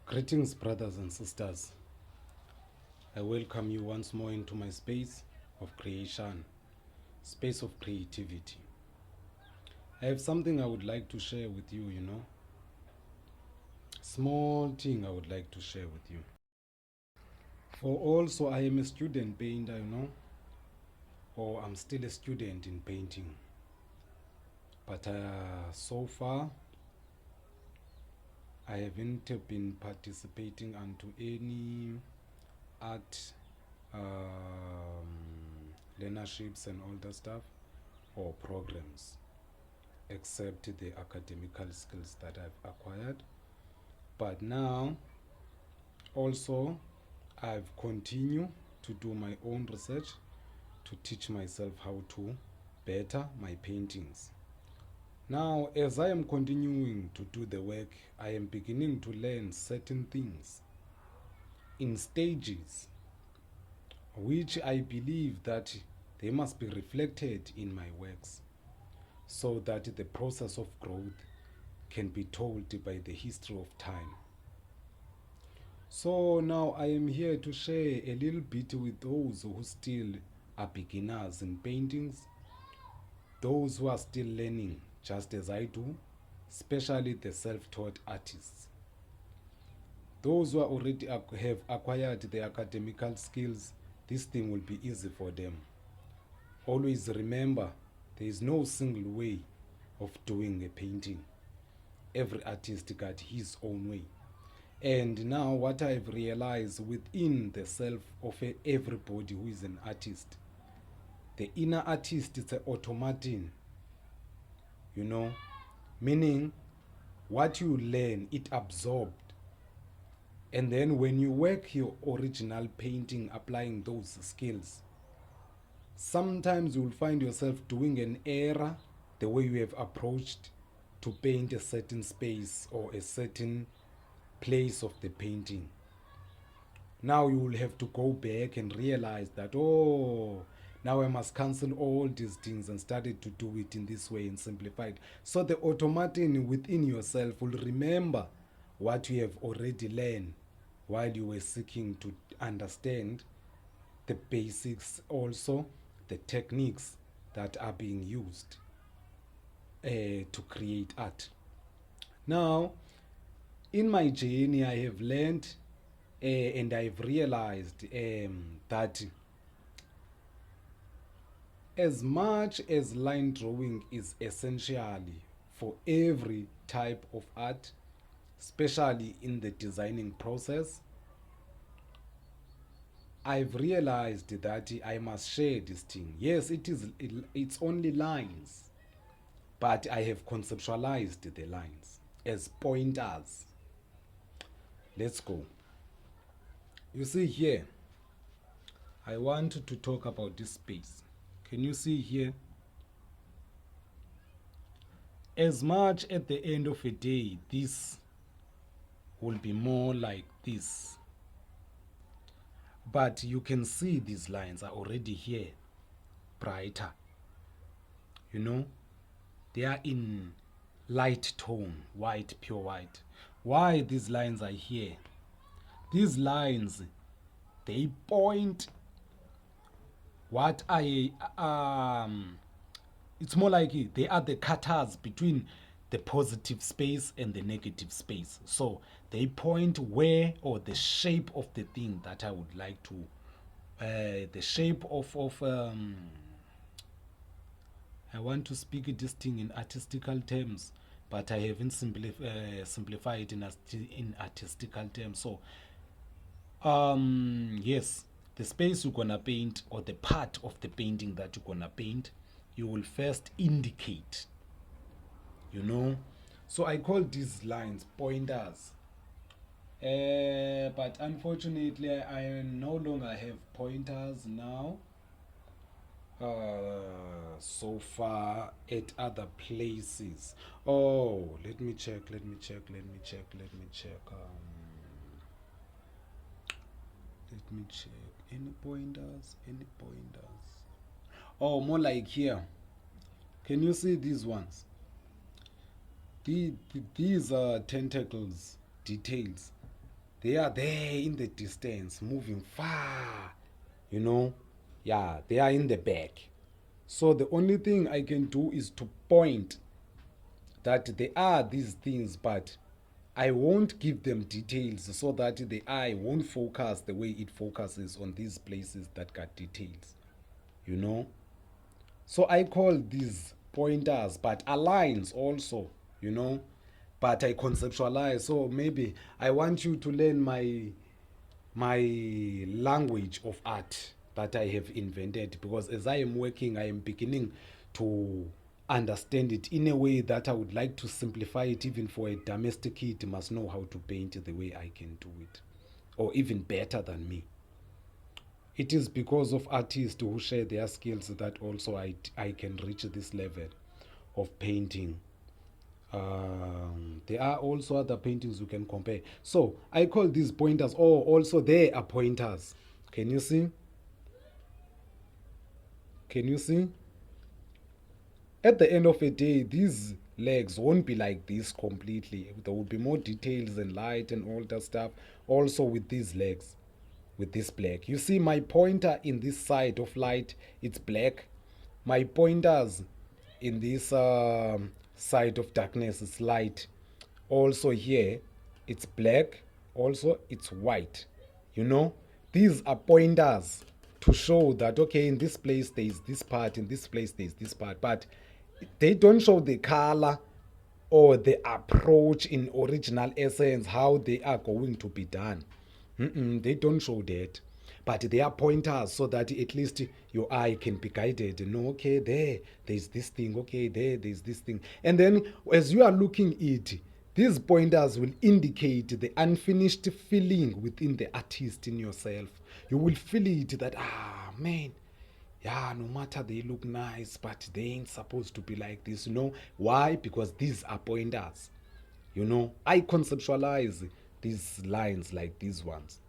Greetings, brothers and sisters. I welcome you once more into my space of creation, space of creativity. I have something I would like to share with you, small thing I would like to share with you. For also, I am a student painter, or I'm still a student in painting. But so far, I haven't been participating into any art learnerships and all that stuff or programs, except the academical skills that I've acquired. But now also I've continued to do my own research to teach myself how to better my paintings. Now, as I am continuing to do the work, I am beginning to learn certain things in stages, which I believe that they must be reflected in my works, so that the process of growth can be told by the history of time. So now I am here to share a little bit with those who still are beginners in paintings, those who are still learning just as I do, especially the self-taught artists. Those who are already have acquired the academical skills, this thing will be easy for them. Always remember, there is no single way of doing a painting. Every artist got his own way. And now what I've realized within the self of everybody who is an artist, the inner artist is an automaton, meaning what you learn, it absorbed. And then when you work your original painting, applying those skills, sometimes you'll find yourself doing an error the way you have approached to paint a certain space or a certain place of the painting. Now you will have to go back and realize that, now I must cancel all these things and started to do it in this way and simplify it. So the automaton within yourself will remember what you have already learned while you were seeking to understand the basics, also the techniques that are being used to create art. Now, in my journey, I have learned and I've realized that as much as line drawing is essential for every type of art, especially in the designing process, I've realized that I must share this thing. Yes, it's only lines, but I have conceptualized the lines as pointers. Let's go. You see here, I want to talk about this space. Can you see here? As much at the end of a day, this will be more like this. But you can see these lines are already here, brighter. They are in light tone, white, pure white. Why these lines are here? These lines, they point what it's more like they are the cutters between the positive space and the negative space. So they point where, or the shape of the thing that I would like to, the shape of I want to speak this thing in artistical terms, but I haven't simplified it in artistical terms. So yes, the space you're gonna paint, or the part of the painting that you're gonna paint, you will first indicate, so I call these lines pointers, but unfortunately I no longer have pointers now, so far at other places. Let me check. Any pointers? More like here. Can you see these ones? These are tentacles, details. They are there in the distance, moving far, you know. Yeah, they are in the back. So the only thing I can do is to point that there are these things, but I won't give them details so that the eye won't focus the way it focuses on these places that got details, you know. So I call these pointers, but aligns also, you know. But I conceptualize. So maybe I want you to learn my language of art that I have invented, because as I am working, I am beginning to understand it in a way that I would like to simplify it. Even for a domestic kid must know how to paint the way I can do it, or even better than me. It is because of artists who share their skills that also I can reach this level of painting. There are also other paintings you can compare. So I call these pointers, or also they are pointers. Can you see? Can you see? At the end of the day, these legs won't be like this completely. There will be more details and light and all that stuff. Also with these legs, with this black. You see my pointer in this side of light, it's black. My pointers in this side of darkness is light. Also here, it's black. Also, it's white. You know, these are pointers to show that okay, in this place there is this part, in this place there is this part, but they don't show the color or the approach in original essence, how they are going to be done. They don't show that, but they are pointers so that at least your eye can be guided. No, okay, there's this thing. Okay, there's this thing. And then as you are looking it, these pointers will indicate the unfinished feeling within the artist in yourself. You will feel it that, man, yeah, no matter they look nice, but they ain't supposed to be like this. Why? Because these are pointers. I conceptualize these lines like these ones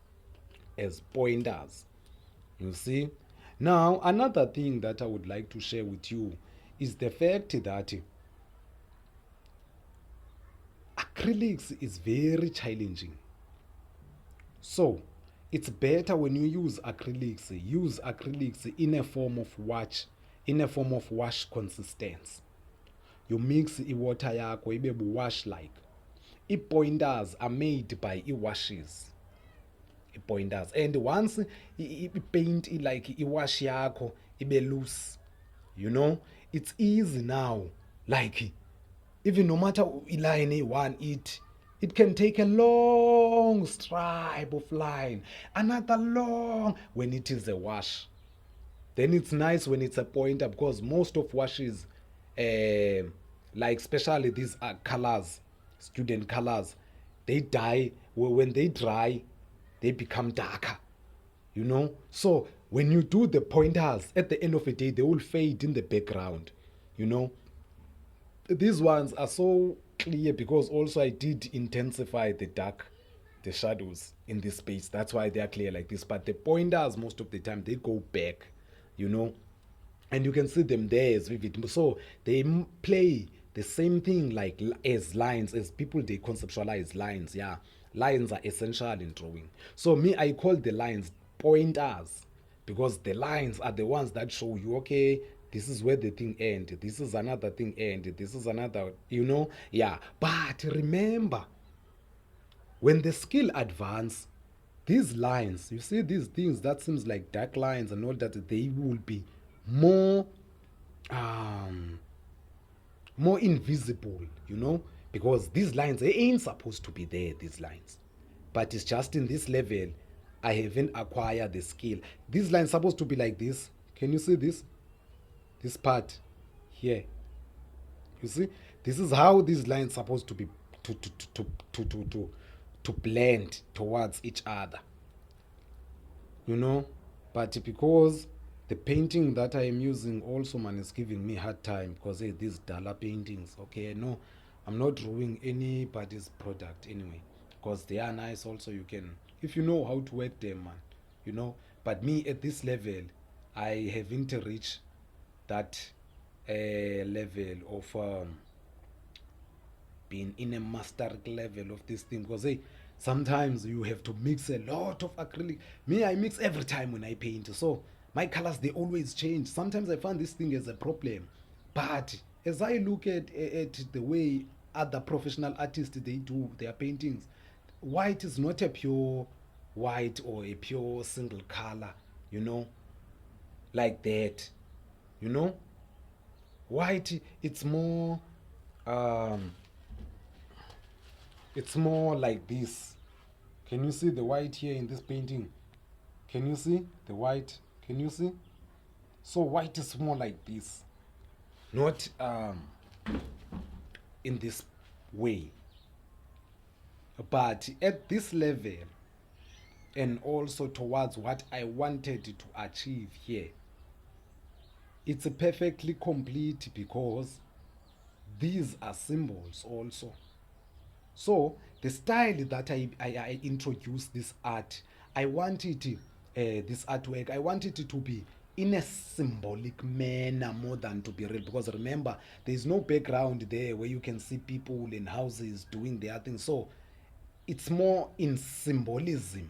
as pointers. You see? Now, another thing that I would like to share with you is the fact that acrylics is very challenging. So, it's better when you use acrylics in a form of wash consistency. You mix water yakho ibe wash like. I-pointers are made by i-washes. I-pointers, and once i-paint like i-wash yakho ibe loose, it's easy now. Like, even no matter line a1 it can take a long stripe of line, another long when it is a wash. Then it's nice when it's a pointer, because most of washes, uh, like especially these colors, student colors, they die when they dry, they become darker. So when you do the pointers, at the end of the day, they will fade in the background. You know, these ones are so clear because also I did intensify the shadows in this space. That's why they are clear like this. But the pointers, most of the time, they go back, you know, and you can see them there as vivid. So they play the same thing like as lines, as people they conceptualize lines. Yeah, lines are essential in drawing. So me, I call the lines pointers, because the lines are the ones that show you, okay, this is where the thing ends, this is another thing end, this is another, yeah. But remember, when the skill advance, these lines, you see these things that seems like dark lines and all that, they will be more um more invisible, because these lines, they ain't supposed to be there, these lines. But it's just in this level I haven't acquired the skill. These lines supposed to be like this. Can you see this part here? You see, this is how these lines supposed to be, to to to to to to, to blend towards each other, you know. But because the painting that I am using also, man, is giving me hard time, because hey, these dollar paintings, okay, no, I'm not drawing anybody's product anyway, because they are nice also. You can, if you know how to work them, man, but me at this level, I haven't reached that level of been in a master level of this thing, because hey, sometimes you have to mix a lot of acrylic. Me, I mix every time when I paint, so my colors, they always change. Sometimes I find this thing as a problem, but as I look at the way other professional artists, they do their paintings, white is not a pure white or a pure single color, you know, like that, you know. White, um it's more like this. Can you see the white here in this painting? Can you see the white? Can you see? So white is more like this, not in this way. But at this level, and also towards what I wanted to achieve here, it's perfectly complete, because these are symbols also. So the style that I introduced this art, I want it, this artwork, I want it to be in a symbolic manner more than to be real. Because remember, there is no background there where you can see people and houses doing their thing. So it's more in symbolism,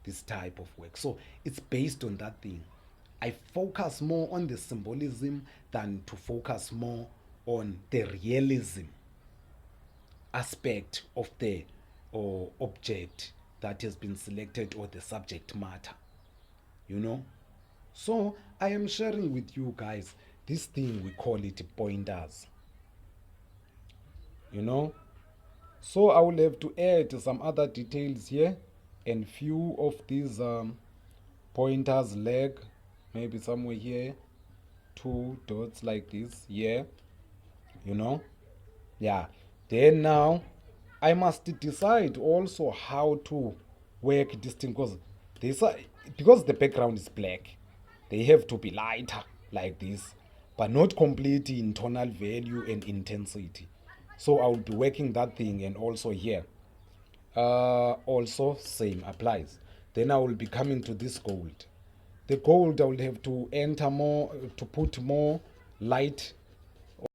this type of work. So it's based on that thing. I focus more on the symbolism than to focus more on the realism aspect of the or object that has been selected, or the subject matter, you know. So I am sharing with you guys this thing, we call it pointers, you know. So I will have to add some other details here, and few of these pointers leg, maybe somewhere here, two dots like this, yeah, you know. Yeah. Then now I must decide also how to work this thing, because this because the background is black, they have to be lighter like this, but not completely in tonal value and intensity. So I will be working that thing, and also here. Also same applies. Then I will be coming to this gold. The gold, I will have to enter more, to put more light